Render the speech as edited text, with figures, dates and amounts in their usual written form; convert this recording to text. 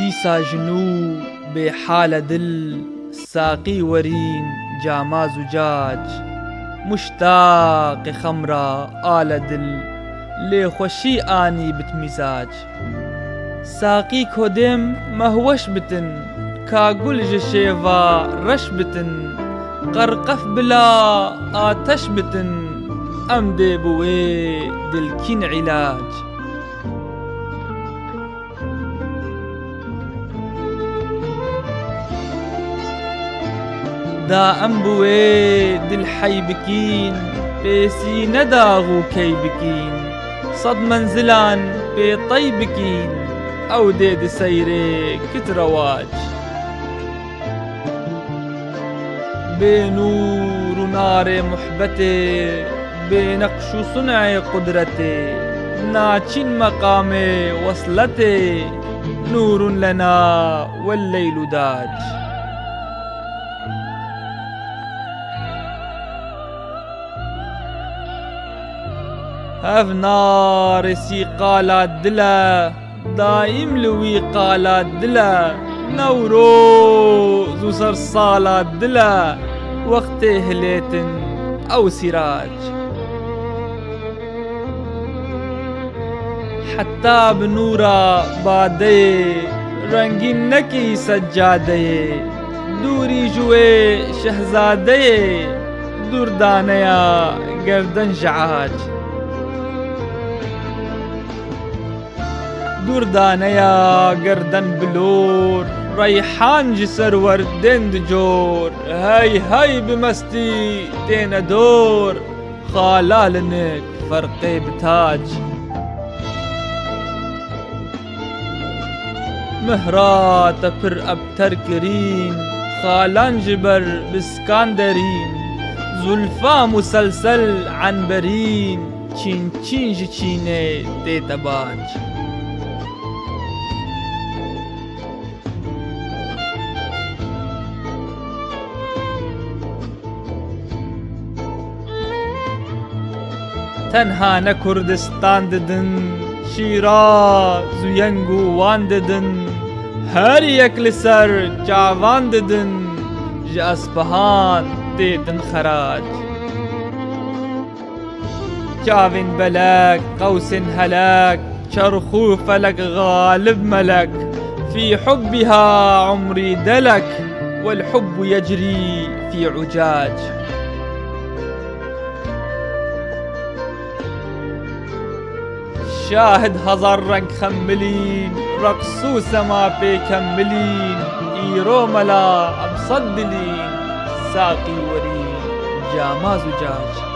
دیسا ژنو بێ حالە دل ساقی وەرین جاما زوجاج مشتاقی خەمرا ئالە دل لێخۆشی ئانی بتمیزاج ساقی کۆدێم مەهوەش بتن کاگول ji şêva reş bitin qerqef bila ateş bitin em dê bi wê dilkîn îlac دا em bi wê dil hey bikîn pêsî nedax û key bikîn sed menzilan pêtey bikîn ew dê di seyrê kit rewac bê nûr û narê muhbetê bê neqş û sun'ê qudretê naçîn meqamê wesletê nûrun lena welleyl û dac hev narê sîqala dil e daîm li wî qala dil e newroz û sersala dil e wextê hilêtin ew sîrac heta bi nûra badeyê rengîn nekî seccadeyê dûrî ji wê şehzadeyê dûrdaneya gerden ji ac dûrdaneya gerden bilor reyhan ji ser werdên dicor hey hey bi mestî têne dor xala linik ferqê bi tac mihra te pir ebter kirîn xalan ji ber biskan derîn zulfa muselsel enberîn çîn çîn ji çînê tê te bac tenha ne Kurdistan didin Şîraz û yeng û wan didin her yek li ser cavan didin ji Espehan têdin xerac çavên belek qewsên helek çerx û felek galib melek fî hubbiha umrî delek والحب يجري في عجاج شاهد هزار رنگ خملين رقصو سما بيكملين ايرو ملا ابصد دلين ساقي ورين جاما زجاج